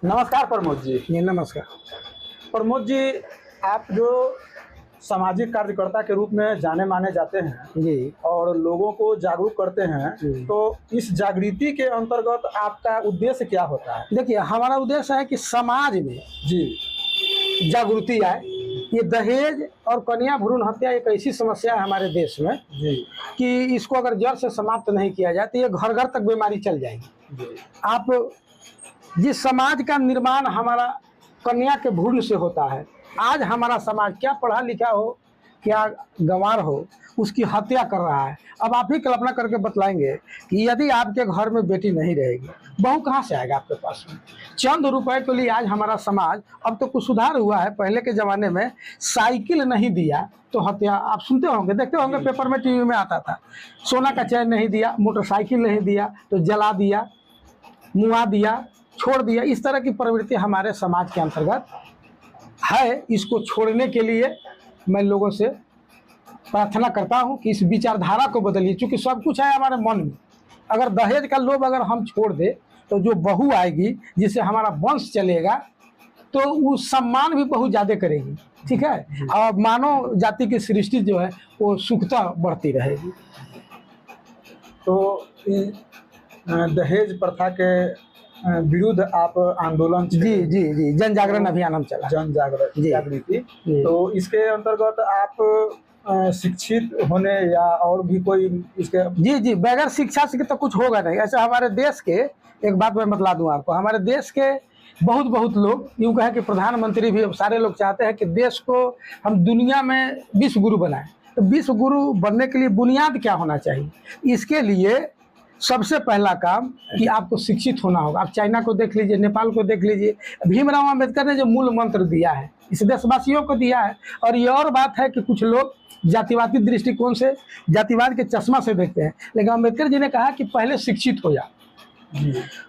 नमस्कार प्रमोद जी। जी नमस्कार। प्रमोद जी, आप जो सामाजिक कार्यकर्ता के रूप में जाने माने जाते हैं जी और लोगों को जागरूक करते हैं, जी। तो इस जागृति के अंतर्गत आपका उद्देश्य क्या होता है? देखिए, हमारा उद्देश्य है कि समाज में जी जागृति आए। ये दहेज और कन्या भ्रूण हत्या एक ऐसी समस्या है हमारे देश में जी कि इसको अगर जड़ से समाप्त नहीं किया जाए तो ये घर घर तक बीमारी चल जाएगी। जी आप जिस समाज का निर्माण हमारा कन्या के भ्रूण से होता है, आज हमारा समाज क्या पढ़ा लिखा हो, क्या गंवार हो, उसकी हत्या कर रहा है। अब आप ही कल्पना करके बतलाएंगे कि यदि आपके घर में बेटी नहीं रहेगी, बहू कहाँ से आएगा आपके पास में? चंद रुपए के लिए आज हमारा समाज, अब तो कुछ सुधार हुआ है। पहले के ज़माने में साइकिल नहीं दिया तो हत्या, आप सुनते होंगे, देखते होंगे, पेपर में, टीवी में आता था। सोना का चैन नहीं दिया, मोटरसाइकिल नहीं दिया तो जला दिया, मुआ दिया, छोड़ दिया। इस तरह की प्रवृत्ति हमारे समाज के अंतर्गत है। इसको छोड़ने के लिए मैं लोगों से प्रार्थना करता हूं कि इस विचारधारा को बदलिए, क्योंकि सब कुछ है हमारे मन में। अगर दहेज का लोभ अगर हम छोड़ दे तो जो बहू आएगी जिससे हमारा वंश चलेगा, तो वो सम्मान भी बहुत ज़्यादा करेगी। ठीक है, और मानव जाति की सृष्टि जो है वो सुखता बढ़ती रहेगी। तो दहेज प्रथा के विरुद्ध आप आंदोलन जी जी जी, जन जागरण अभियान हम चला, जन जी। जागृति। जी। तो इसके अंतर्गत आप शिक्षित होने या और भी कोई इसके जी जी, बगैर शिक्षा से तो कुछ होगा नहीं। ऐसे हमारे देश के, एक बात मैं बतला दूं आपको, हमारे देश के बहुत लोग यूँ कहें कि प्रधानमंत्री भी, सारे लोग चाहते हैं कि देश को हम दुनिया में विश्व गुरु बनाएं। तो विश्व गुरु बनने के लिए बुनियाद क्या होना चाहिए? इसके लिए सबसे पहला काम कि आपको शिक्षित होना होगा। आप चाइना को देख लीजिए, नेपाल को देख लीजिए, भीमराव अम्बेडकर ने जो मूल मंत्र दिया है इस देशवासियों को दिया है। और ये और बात है कि कुछ लोग जातिवादी दृष्टिकोण से, जातिवाद के चश्मा से देखते हैं, लेकिन अम्बेडकर जी ने कहा कि पहले शिक्षित हो जा।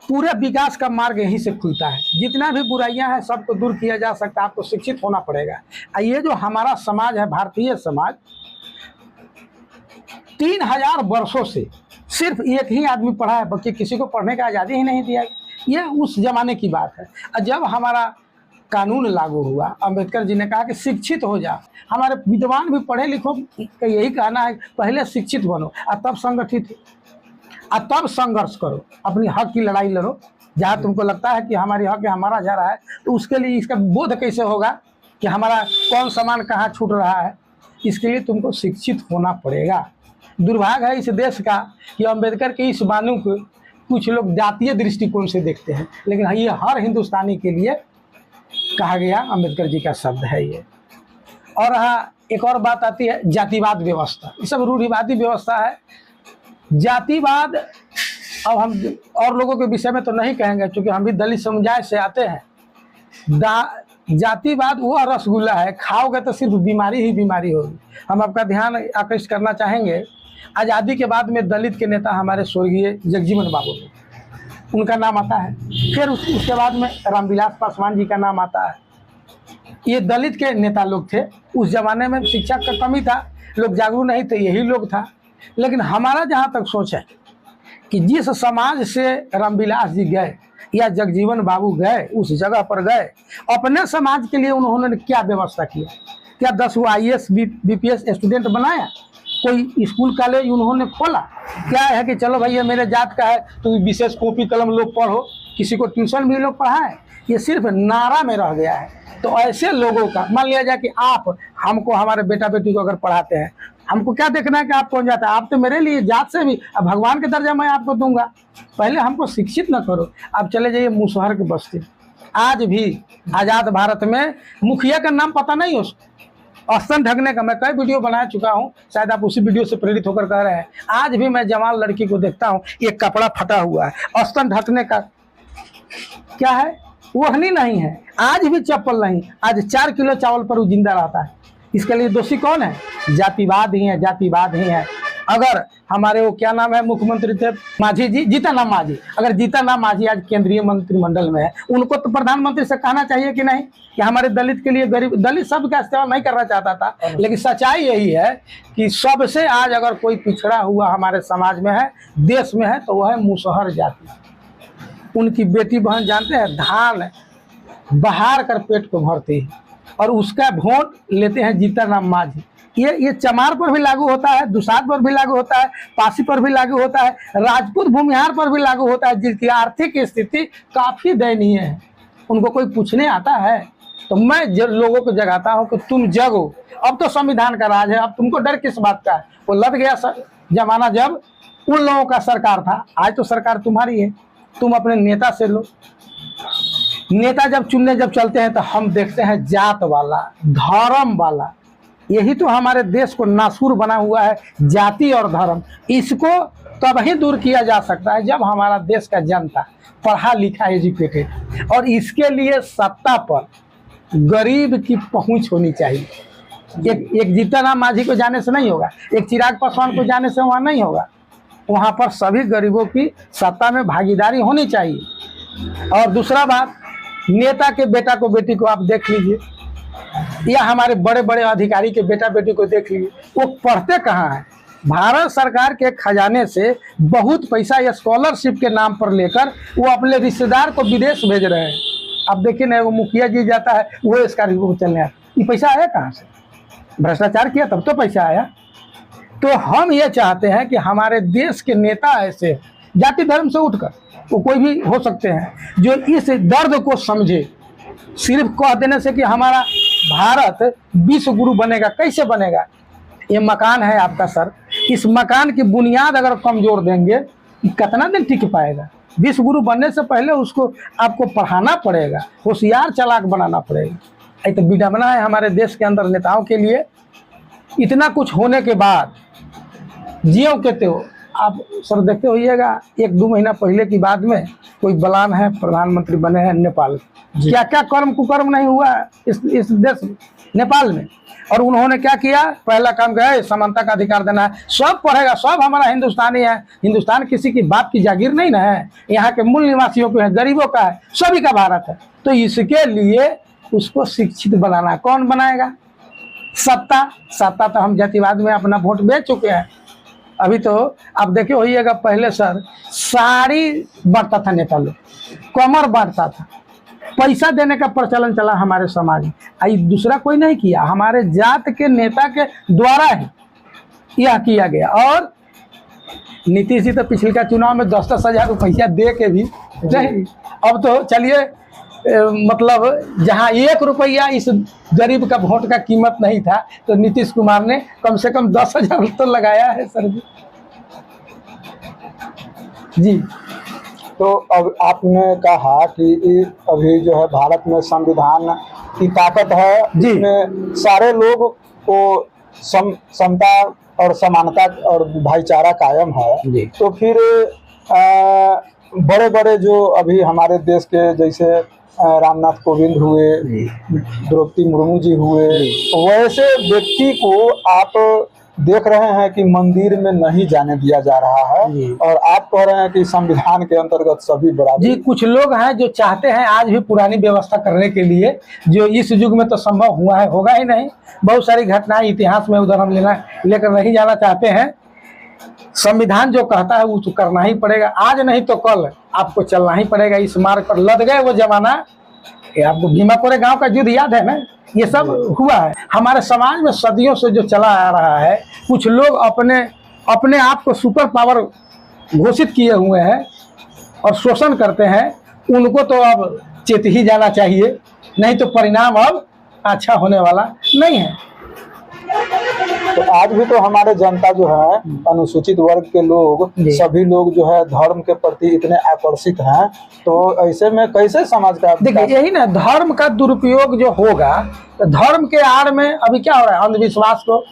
पूरे विकास का मार्ग यहीं से खुलता है। जितना भी बुराइयां हैं सबको दूर किया जा सकता है, आपको शिक्षित होना पड़ेगा। ये जो हमारा समाज है, भारतीय समाज, 3000 वर्षों से सिर्फ एक ही आदमी पढ़ा है, बाकी किसी को पढ़ने का आज़ादी ही नहीं दिया। ये उस जमाने की बात है। और जब हमारा कानून लागू हुआ, अम्बेडकर जी ने कहा कि शिक्षित हो जा। हमारे विद्वान भी, पढ़े लिखों का यही कहना है, पहले शिक्षित बनो और तब संगठित हो और तब संघर्ष करो, अपनी हक की लड़ाई लड़ो। जहाँ तुमको लगता है कि हमारी हक है, हमारा जा रहा है, तो उसके लिए इसका बोध कैसे होगा कि हमारा कौन सामान कहाँ छूट रहा है? इसके लिए तुमको शिक्षित होना पड़ेगा। दुर्भाग्य है इस देश का कि अम्बेडकर के इस बानू को कुछ लोग जातीय दृष्टिकोण से देखते हैं, लेकिन ये हर हिंदुस्तानी के लिए कहा गया अम्बेडकर जी का शब्द है ये। और हाँ, एक और बात आती है जातिवाद व्यवस्था। ये सब रूढ़िवादी व्यवस्था है। जातिवाद, अब हम और लोगों के विषय में तो नहीं कहेंगे क्योंकि हम भी दलित समुदाय से आते हैं। जातिवाद वो रसगुल्ला है, खाओगे तो सिर्फ बीमारी ही बीमारी होगी। हम आपका ध्यान आकृष्ट करना चाहेंगे, आज़ादी के बाद में दलित के नेता हमारे स्वर्गीय जगजीवन बाबू, उनका नाम आता है। फिर उसके बाद में रामविलास पासवान जी का नाम आता है। ये दलित के नेता लोग थे। उस जमाने में शिक्षा का कमी था, लोग जागरूक नहीं थे, यही लोग था। लेकिन हमारा जहाँ तक सोच है कि जिस समाज से रामविलास जी गए या जगजीवन बाबू गए, उस जगह पर गए, अपने समाज के लिए उन्होंने क्या व्यवस्था किया? क्या 10 IAS BPS स्टूडेंट बनाया? कोई स्कूल कॉलेज उन्होंने खोला? क्या है कि चलो भाई ये मेरे जात का है तो विशेष कॉपी कलम लोग पढ़ो, किसी को ट्यूशन भी लोग पढ़ाएं? ये सिर्फ नारा में रह गया है। तो ऐसे लोगों का, मान लिया जाए कि आप हमको, हमारे बेटा बेटी को अगर पढ़ाते हैं, हमको क्या देखना है कि आप कौन जाता है? आप तो मेरे लिए जात से भी, अब भगवान के दर्जा मैं आपको दूंगा। पहले हमको शिक्षित न करो। आप चले जाइए मुसहर की बस्ती, आज भी आज़ाद भारत में मुखिया का नाम पता नहीं उसको, औसतन ढकने का। मैं कई वीडियो बना चुका हूं, शायद आप उसी वीडियो से प्रेरित होकर कह रहे हैं। आज भी मैं जवान लड़की को देखता हूं, एक कपड़ा फटा हुआ है, औसतन ढकने का क्या है, ओढ़नी नहीं है, आज भी चप्पल नहीं। आज 4 किलो चावल पर वो जिंदा रहता है। इसके लिए दोषी कौन है? जातिवाद ही है, जातिवाद ही है। अगर हमारे वो क्या नाम है, मुख्यमंत्री थे मांझी जी, जीतन राम मांझी, अगर जीतन राम मांझी आज केंद्रीय मंत्रिमंडल में है, उनको तो प्रधानमंत्री से कहना चाहिए कि नहीं कि हमारे दलित के लिए, गरीब दलित सब का इस्तेमाल नहीं करना चाहता था। लेकिन सच्चाई यही है कि सबसे आज अगर कोई पिछड़ा हुआ हमारे समाज में है, देश में है, तो वह है मुसहर जाति। उनकी बेटी बहन जानते हैं धान बहार कर पेट को भरती है और उसका वोट लेते हैं जीतन राम मांझी। ये चमार पर भी लागू होता है, दुसाध पर भी लागू होता है, पासी पर भी लागू होता है, राजपूत भूमिहार पर भी लागू होता है, जिनकी आर्थिक स्थिति काफ़ी दयनीय है। उनको कोई पूछने आता है? तो मैं लोगों को जगाता हूँ कि तुम जगो। अब तो संविधान का राज है, अब तुमको डर किस बात का है? वो लद गया जमाना जब उन लोगों का सरकार था, आज तो सरकार तुम्हारी है। तुम अपने नेता से लो। नेता जब चलते हैं तो हम देखते हैं जात वाला, धर्म वाला। यही तो हमारे देश को नासूर बना हुआ है, जाति और धर्म। इसको तब ही दूर किया जा सकता है जब हमारा देश का जनता पढ़ा लिखा एजुकेटेड, और इसके लिए सत्ता पर गरीब की पहुंच होनी चाहिए। एक जीतन राम मांझी को जाने से नहीं होगा, एक चिराग पासवान को जाने से वहाँ नहीं होगा। वहाँ पर सभी गरीबों की सत्ता में भागीदारी होनी चाहिए। और दूसरा बात, नेता के बेटा को बेटी को आप देख लीजिए, या हमारे बड़े बड़े अधिकारी के बेटा बेटी को देख लीजिए, वो पढ़ते कहाँ हैं? भारत सरकार के खजाने से बहुत पैसा या स्कॉलरशिप के नाम पर लेकर वो अपने रिश्तेदार को विदेश भेज रहे हैं। अब देखिए ना, वो मुखिया जी जाता है, वो इसका रिपोर्ट चलने आया, ये पैसा आया कहाँ से? भ्रष्टाचार किया तब तो पैसा आया। तो हम ये चाहते हैं कि हमारे देश के नेता ऐसे जाति धर्म से उठकर, वो कोई भी हो सकते हैं, जो इस दर्द को समझे। सिर्फ कह देने से कि हमारा भारत विश्व गुरु बनेगा, कैसे बनेगा? ये मकान है आपका सर, इस मकान की बुनियाद अगर कमजोर देंगे, कितना दिन टिक पाएगा? विश्व गुरु बनने से पहले उसको आपको पढ़ाना पड़ेगा, होशियार चालाक बनाना पड़ेगा। ये तो विडंबना है हमारे देश के अंदर नेताओं के लिए। इतना कुछ होने के बाद जियो कहते हो आप सर, देखते होइएगा 1-2 महीना पहले की बात में कोई बलान है, प्रधानमंत्री बने हैं नेपाल। क्या क्या कर्म कुकर्म नहीं हुआ इस देश में, नेपाल में। और उन्होंने क्या किया? पहला काम क्या है? समानता का अधिकार देना है। सब पढ़ेगा, सब हमारा हिंदुस्तानी है। हिंदुस्तान किसी की बाप की जागीर नहीं ना है, यहाँ के मूल निवासियों को है, गरीबों का है, सभी का भारत है। तो इसके लिए उसको शिक्षित बनाना। कौन बनाएगा? सत्ता तो हम जातिवाद में अपना वोट बेच चुके हैं। अभी तो आप देखे होइएगा, पहले सर साड़ी बांटता था नेता लोग, कमर बांटता था, पैसा देने का प्रचलन चला हमारे समाज में। आई दूसरा कोई नहीं किया, हमारे जात के नेता के द्वारा ही यह किया गया। और नीतीश जी तो पिछले का चुनाव में 10-10 हज़ार रुपया दे के भी नहीं। अब तो चलिए, मतलब जहाँ 1 रुपया इस गरीब का वोट का कीमत नहीं था, तो नीतीश कुमार ने कम से कम 10,000 तो लगाया है सर जी। तो अब आपने कहा कि अभी जो है भारत में संविधान की ताकत है, जिसमें सारे लोग को समता और समानता और भाईचारा कायम है। तो फिर बड़े बड़े जो अभी हमारे देश के जैसे रामनाथ कोविंद हुए, द्रौपदी मुर्मू जी हुए, वैसे व्यक्ति को आप देख रहे हैं कि मंदिर में नहीं जाने दिया जा रहा है, और आप कह रहे हैं कि संविधान के अंतर्गत सभी बराबर। जी, कुछ लोग हैं जो चाहते हैं आज भी पुरानी व्यवस्था करने के लिए, जो इस युग में तो संभव हुआ है, होगा ही नहीं। बहुत सारी घटनाएं इतिहास में उदाहरण लेकर नहीं जाना चाहते हैं। संविधान जो कहता है वो तो करना ही पड़ेगा, आज नहीं तो कल आपको चलना ही पड़ेगा। इस मार्ग पर लद गए वो जमाना। आपको भीमा कोरे गांव का युद्ध याद है ना? ये सब हुआ है हमारे समाज में सदियों से जो चला आ रहा है। कुछ लोग अपने आप को सुपर पावर घोषित किए हुए हैं और शोषण करते हैं, उनको तो अब चेत ही जाना चाहिए, नहीं तो परिणाम अब अच्छा होने वाला नहीं है। तो आज भी तो हमारे जनता जो है, अनुसूचित वर्ग के लोग, सभी लोग जो है धर्म के प्रति इतने आकर्षित हैं, तो ऐसे में कैसे समाज का? देखिए, यही ना, धर्म का दुरुपयोग जो होगा, तो धर्म के आड़ में अभी क्या हो रहा है? अंधविश्वास को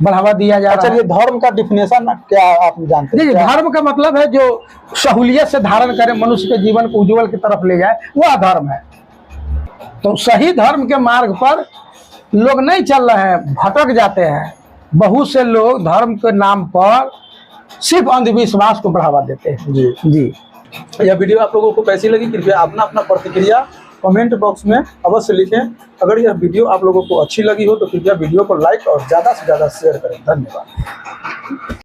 बढ़ावा दिया जा रहा है। ये धर्म का डिफिनेशन क्या आप जानते हैं? धर्म का मतलब है जो सहूलियत से धारण करे, मनुष्य के जीवन को उज्जवल की तरफ ले जाए, वह धर्म है। तो सही धर्म के मार्ग पर लोग नहीं चल रहे हैं, भटक जाते हैं। बहुत से लोग धर्म के नाम पर सिर्फ अंधविश्वास को बढ़ावा देते हैं। जी। यह वीडियो आप लोगों को कैसी लगी, कृपया अपना प्रतिक्रिया कमेंट बॉक्स में अवश्य लिखें। अगर यह वीडियो आप लोगों को अच्छी लगी हो तो कृपया वीडियो को लाइक और ज़्यादा से ज़्यादा शेयर करें। धन्यवाद।